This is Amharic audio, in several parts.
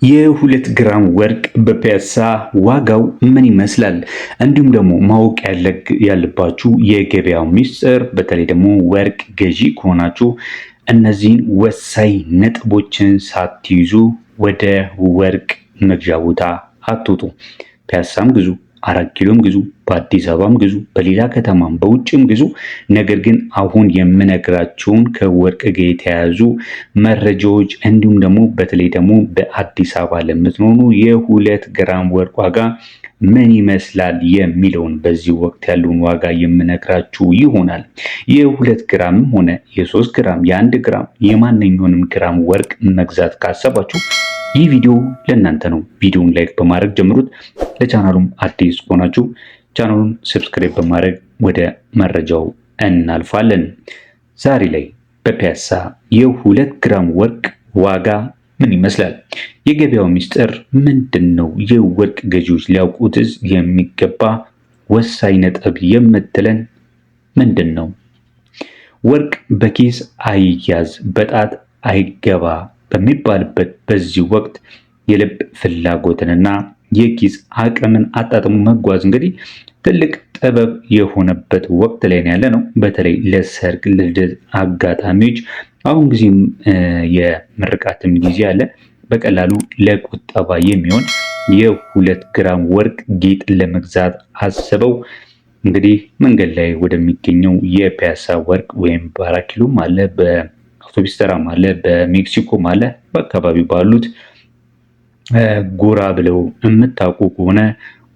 የሁለት ግራም ወርቅ በፒያሳ ዋጋው ምን ይመስላል? እንዲሁም ደግሞ ማወቅ ያለባችሁ የገበያው ሚስጥር፣ በተለይ ደግሞ ወርቅ ገዢ ከሆናችሁ እነዚህን ወሳኝ ነጥቦችን ሳትይዙ ወደ ወርቅ መግዣ ቦታ አትውጡ። ፒያሳም ግዙ፣ 4 ኪሎም ግዙ፣ በአዲስ አበባም ግዙ፣ በሌላ ከተማም በውጭም ግዙ። ነገር ግን አሁን የምነግራችሁን ከወርቅ ጋር የተያያዙ መረጃዎች እንዲሁም ደግሞ በተለይ ደግሞ በአዲስ አበባ ለምትኖሩ የ2 ግራም ወርቅ ዋጋ ምን ይመስላል የሚለውን በዚህ ወቅት ያለውን ዋጋ የምነግራችሁ ይሆናል። የ2 ግራምም ሆነ የ3 ግራም የ1 ግራም የማንኛውንም ግራም ወርቅ መግዛት ካሰባችሁ ይህ ቪዲዮ ለእናንተ ነው። ቪዲዮውን ላይክ በማድረግ ጀምሩት። ለቻናሉም አዲስ ከሆናችሁ ቻናሉን ሰብስክራይብ በማድረግ ወደ መረጃው እናልፋለን። ዛሬ ላይ በፒያሳ የ2 ግራም ወርቅ ዋጋ ምን ይመስላል? የገበያው ሚስጥር ምንድን ነው? የወርቅ ገዢዎች ሊያውቁትስ የሚገባ ወሳኝ ነጥብ የምትለን ምንድን ነው? ወርቅ በኪስ አይያዝ በጣት አይገባ በሚባልበት በዚህ ወቅት የልብ ፍላጎትንና የኪስ አቅምን አጣጥሞ መጓዝ እንግዲህ ትልቅ ጥበብ የሆነበት ወቅት ላይ ያለ ነው። በተለይ ለሰርግ፣ ለልደት አጋጣሚዎች አሁን ጊዜም የምርቃትም ጊዜ አለ። በቀላሉ ለቁጠባ የሚሆን የ2 ግራም ወርቅ ጌጥ ለመግዛት አስበው እንግዲህ መንገድ ላይ ወደሚገኘው የፒያሳ ወርቅ ወይም በ4 ኪሎም አለ፣ በአውቶቡስ ተራም አለ፣ በሜክሲኮም አለ፣ በአካባቢው ባሉት ጎራ ብለው የምታውቁ ከሆነ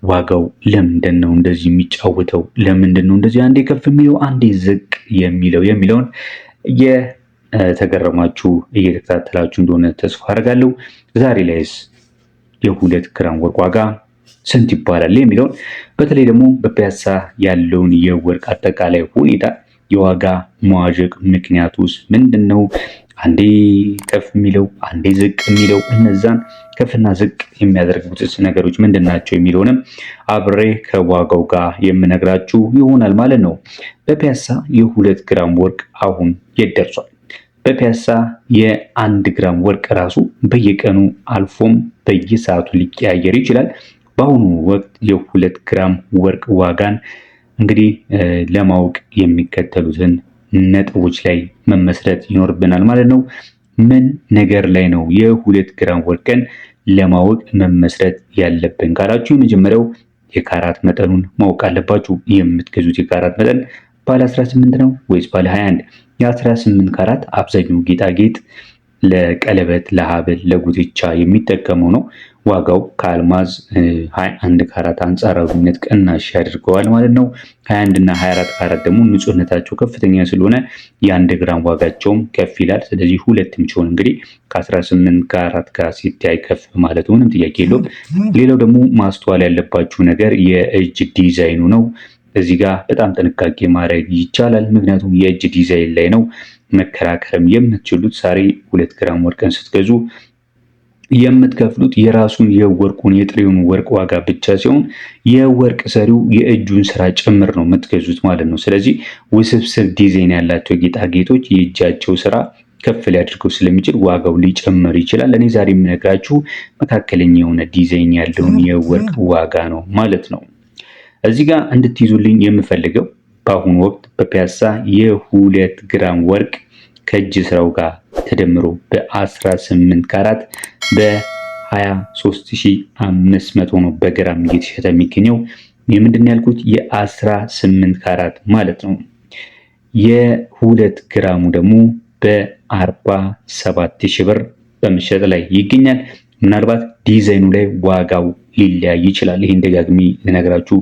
ዋጋው ለምንድን ነው እንደዚህ የሚጫወተው? ለምንድን ነው እንደዚህ አንዴ ከፍ የሚለው አንዴ ዝቅ የሚለውን የተገረማችሁ እየተከታተላችሁ እንደሆነ ተስፋ አደርጋለሁ። ዛሬ ላይስ የ2 ግራም ወርቅ ዋጋ ስንት ይባላል የሚለውን በተለይ ደግሞ በፒያሳ ያለውን የወርቅ አጠቃላይ ሁኔታ የዋጋ መዋዠቅ ምክንያቱስ ምንድን ነው? አንዴ ከፍ የሚለው አንዴ ዝቅ የሚለው እነዛን ከፍና ዝቅ የሚያደርጉት ነገሮች ምንድን ናቸው የሚለውንም አብሬ ከዋጋው ጋር የምነግራችሁ ይሆናል ማለት ነው። በፒያሳ የ2 ግራም ወርቅ አሁን የት ደርሷል? በፒያሳ የ1 ግራም ወርቅ ራሱ በየቀኑ አልፎም በየሰዓቱ ሊቀያየር ይችላል። በአሁኑ ወቅት የ2 ግራም ወርቅ ዋጋን እንግዲህ ለማወቅ የሚከተሉትን ነጥቦች ላይ መመስረት ይኖርብናል ማለት ነው። ምን ነገር ላይ ነው የ2 ግራም ወርቅን ለማወቅ መመስረት ያለብን ካላችሁ የመጀመሪያው የካራት መጠኑን ማወቅ አለባችሁ። የምትገዙት የካራት መጠን ባለ 18 ነው ወይስ ባለ 21? የ18 ካራት አብዛኛው ጌጣጌጥ ለቀለበት፣ ለሀብል፣ ለጉትቻ የሚጠቀመው ነው። ዋጋው ከአልማዝ 21 ካራት አንጻራዊነት ቅናሽ ያደርገዋል ማለት ነው። 21 እና 24 ካራት ደግሞ ንጹህነታቸው ከፍተኛ ስለሆነ የ1 ግራም ዋጋቸውም ከፍ ይላል። ስለዚህ ሁለትም ሲሆን እንግዲህ ከ18 ካራት ጋር ሲታይ ከፍ ማለቱ ምንም ጥያቄ የለውም። ሌላው ደግሞ ማስተዋል ያለባችሁ ነገር የእጅ ዲዛይኑ ነው። እዚህ ጋር በጣም ጥንቃቄ ማድረግ ይቻላል። ምክንያቱም የእጅ ዲዛይን ላይ ነው መከራከርም የምትችሉት። ዛሬ 2 ግራም ወርቅን ስትገዙ የምትከፍሉት የራሱን የወርቁን የጥሬውን ወርቅ ዋጋ ብቻ ሲሆን የወርቅ ሰሪው የእጁን ስራ ጭምር ነው የምትገዙት ማለት ነው። ስለዚህ ውስብስብ ዲዛይን ያላቸው ጌጣጌጦች የእጃቸው ስራ ከፍ ሊያደርገው ስለሚችል ዋጋው ሊጨምር ይችላል። እኔ ዛሬ የምነግራችሁ መካከለኛ የሆነ ዲዛይን ያለውን የወርቅ ዋጋ ነው ማለት ነው። እዚህ ጋር እንድትይዙልኝ የምፈልገው በአሁኑ ወቅት በፒያሳ የ2 ግራም ወርቅ ከእጅ ስራው ጋር ተደምሮ በ18 ካራት በ23500 ነው በግራም እየተሸጠ የሚገኘው። የምንድን ያልኩት የ18 ካራት ማለት ነው። የ2 ግራሙ ደግሞ በ47000 ብር በመሸጥ ላይ ይገኛል። ምናልባት ዲዛይኑ ላይ ዋጋው ሊለያይ ይችላል። ይሄን ደጋግሜ ልነግራችሁ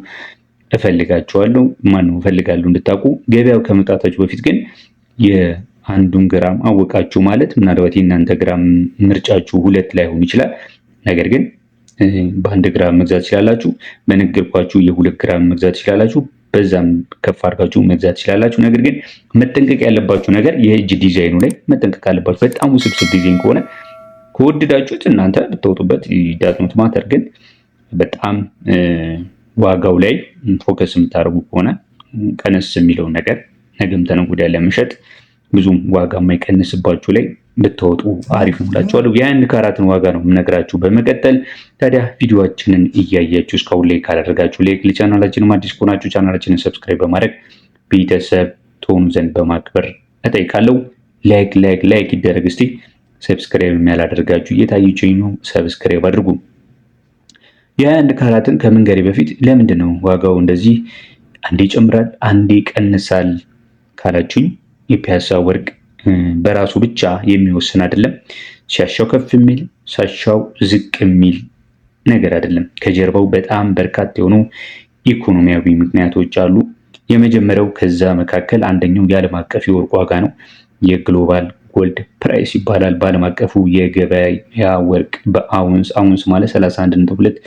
እፈልጋለሁ እንድታውቁ። ገበያው ከመጣታችሁ በፊት ግን የአንዱን ግራም አወቃችሁ ማለት ምናልባት የእናንተ ግራም ምርጫችሁ 2 ላይሆን ይችላል። ነገር ግን በ1 ግራም መግዛት ትችላላችሁ። በነገርኳችሁ የ2 ግራም መግዛት ትችላላችሁ። በዛም ከፍ አድርጋችሁ መግዛት ትችላላችሁ። ነገር ግን መጠንቀቅ ያለባችሁ ነገር የእጅ ዲዛይኑ ላይ መጠንቀቅ አለባችሁ። በጣም ውስብስብ ዲዛይን ከሆነ ከወደዳችሁት እናንተ ብትወጡበት ዳዝኖት ማተር፣ ግን በጣም ዋጋው ላይ ፎከስ የምታደርጉ ከሆነ ቀነስ የሚለው ነገር ነገም ተነገ ወዲያ ለመሸጥ ብዙም ዋጋ የማይቀንስባችሁ ላይ ብታወጡ አሪፍ ነው እላችኋለሁ። የአንድ ካራትን ዋጋ ነው የምነግራችሁ። በመቀጠል ታዲያ ቪዲዮአችንን እያያችሁ እስካሁን ላይክ ካላደረጋችሁ ላይክ፣ ለቻናላችንም አዲስ ከሆናችሁ ቻናላችንን ሰብስክራይብ በማድረግ ቤተሰብ ትሆኑ ዘንድ በማክበር እጠይቃለሁ። ላይክ ይደረግ እስቲ። ሰብስክራይብ ያላደረጋችሁ እየታየችኝ ነው፣ ሰብስክራይብ አድርጉ። የአንድ ካራትን ከመንገሬ በፊት ለምንድን ነው ዋጋው እንደዚህ አንዴ ይጨምራል አንዴ ይቀንሳል ካላችሁኝ የፒያሳ ወርቅ በራሱ ብቻ የሚወስን አይደለም። ሲያሻው ከፍ የሚል ሲያሻው ዝቅ የሚል ነገር አይደለም። ከጀርባው በጣም በርካታ የሆኑ ኢኮኖሚያዊ ምክንያቶች አሉ። የመጀመሪያው ከዛ መካከል አንደኛው የዓለም አቀፍ የወርቅ ዋጋ ነው። የግሎባል ጎልድ ፕራይስ ይባላል። በዓለም አቀፉ የገበያ ወርቅ በአውንስ ማለት 31.2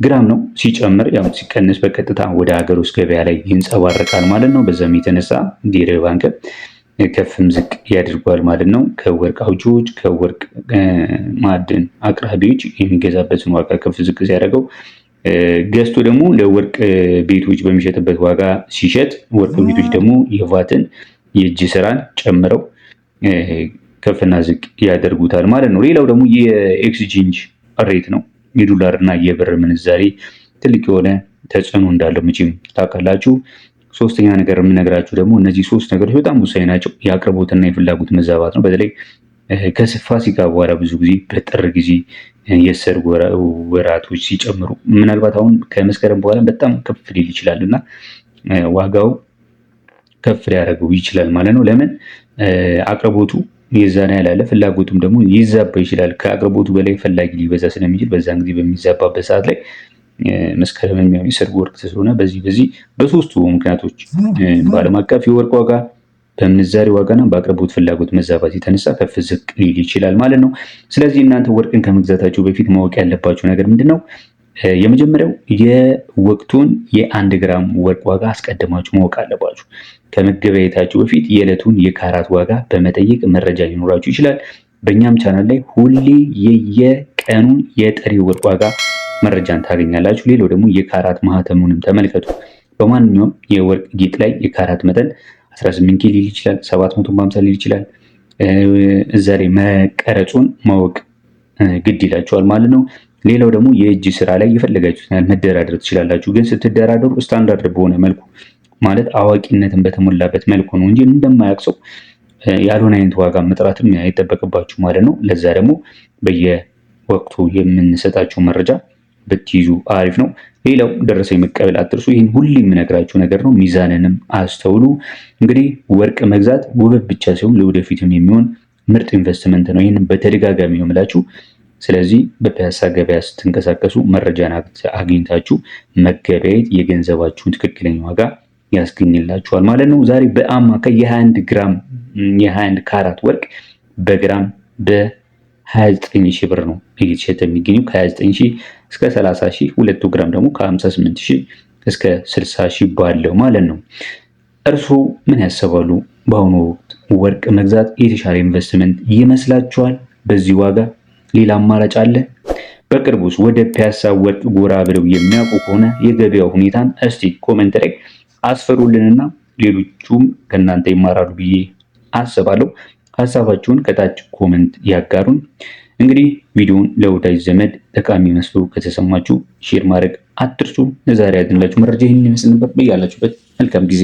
ግራም ነው። ሲጨምር ያው ሲቀንስ በቀጥታ ወደ ሀገር ውስጥ ገበያ ላይ ይንጸባረቃል ማለት ነው። በዛም የተነሳ ብሔራዊ ባንክ ከፍም ዝቅ ያደርጓል ማለት ነው። ከወርቅ አውጪዎች ከወርቅ ማዕድን አቅራቢዎች የሚገዛበትን ዋጋ ከፍ ዝቅ ሲያደርገው ገዝቶ ደግሞ ለወርቅ ቤቶች በሚሸጥበት ዋጋ ሲሸጥ ወርቅ ቤቶች ደግሞ የቫትን የእጅ ስራን ጨምረው ከፍና ዝቅ ያደርጉታል ማለት ነው። ሌላው ደግሞ የኤክስቼንጅ ሬት ነው። የዶላር እና የብር ምንዛሬ ትልቅ የሆነ ተጽዕኖ እንዳለው መቼም ታውቃላችሁ። ሶስተኛ ነገር የምነግራችሁ ደግሞ እነዚህ ሶስት ነገሮች በጣም ወሳኝ ናቸው። የአቅርቦትና የፍላጎት መዛባት ነው። በተለይ ከፋሲካ በኋላ ብዙ ጊዜ በጥር ጊዜ የሰርግ ወራቶች ሲጨምሩ ምናልባት አሁን ከመስከረም በኋላ በጣም ከፍ ሊል ይችላል እና ዋጋው ከፍ ሊያደርገው ይችላል ማለት ነው። ለምን አቅርቦቱ የዛን ያህል አለ፣ ፍላጎቱም ደግሞ ይዛባ ይችላል። ከአቅርቦቱ በላይ ፈላጊ ሊበዛ ስለሚችል በዛን ጊዜ በሚዛባበት ሰዓት ላይ መስከረም የሚሆን የሰርግ ወቅት ስለሆነ በዚህ በሶስቱ ምክንያቶች በዓለም አቀፍ የወርቅ ዋጋ በምንዛሬ ዋጋና በአቅርቦት ፍላጎት መዛባት የተነሳ ከፍ ዝቅ ሊል ይችላል ማለት ነው። ስለዚህ እናንተ ወርቅን ከመግዛታችሁ በፊት ማወቅ ያለባችሁ ነገር ምንድን ነው? የመጀመሪያው የወቅቱን የ1 ግራም ወርቅ ዋጋ አስቀድማችሁ ማወቅ አለባችሁ። ከመገበያየታችሁ በፊት የዕለቱን የካራት ዋጋ በመጠየቅ መረጃ ሊኖራችሁ ይችላል። በእኛም ቻናል ላይ ሁሌ የየቀኑን የጥሬ ወርቅ ዋጋ መረጃን ታገኛላችሁ። ሌላው ደግሞ የካራት ማህተሙንም ተመልከቱ። በማንኛውም የወርቅ ጌጥ ላይ የካራት መጠን 18 ኪሎ ሊል ይችላል፣ 750 ሊል ይችላል። እዛ ላይ መቀረጹን ማወቅ ግድ ይላችኋል ማለት ነው። ሌላው ደግሞ የእጅ ስራ ላይ የፈለጋችሁትን ያህል መደራደር ትችላላችሁ። ግን ስትደራደሩ ስታንዳርድ በሆነ መልኩ ማለት አዋቂነትን በተሞላበት መልኩ ነው እንጂ እንደማያውቅ ሰው ያልሆነ አይነት ዋጋ መጥራትም አይጠበቅባችሁ ማለት ነው። ለዛ ደግሞ በየወቅቱ የምንሰጣችሁ መረጃ ብትይዙ አሪፍ ነው። ሌላው ደረሰኝ መቀበል አትርሱ። ይህን ሁሌ የምነግራችሁ ነገር ነው። ሚዛንንም አስተውሉ። እንግዲህ ወርቅ መግዛት ውበት ብቻ ሲሆን ለወደፊትም የሚሆን ምርጥ ኢንቨስትመንት ነው። ይህንን በተደጋጋሚ ነው የምላችሁ። ስለዚህ በፒያሳ ገበያ ስትንቀሳቀሱ መረጃን አግኝታችሁ መገበያየት የገንዘባችሁን ትክክለኛ ዋጋ ያስገኝላችኋል ማለት ነው። ዛሬ በአማካይ የ21 ካራት ወርቅ በግራም በ29 ሺህ ብር ነው እየተሸጠ የሚገኘው። ከ29 ሺህ እስከ 30 ሺህ፣ 2 ግራም ደግሞ ከ58 ሺህ እስከ 60 ሺህ ባለው ማለት ነው። እርስዎ ምን ያስባሉ? በአሁኑ ወቅት ወርቅ መግዛት የተሻለ ኢንቨስትመንት ይመስላችኋል? በዚህ ዋጋ ሌላ አማራጭ አለ? በቅርቡስ ወደ ፒያሳ ወርቅ ጎራ ብለው የሚያውቁ ከሆነ የገበያው ሁኔታን እስቲ ኮሜንት ላይ አስፈሩልንና ሌሎቹም ከእናንተ ይማራሉ ብዬ አስባለሁ። ሀሳባችሁን ከታች ኮሜንት ያጋሩን። እንግዲህ ቪዲዮውን ለወዳጅ ዘመድ ጠቃሚ መስሎ ከተሰማችሁ ሼር ማድረግ አትርሱ። ለዛሬ ያዝንላችሁ መረጃ ይህን ይመስል ነበር። በያላችሁበት መልካም ጊዜ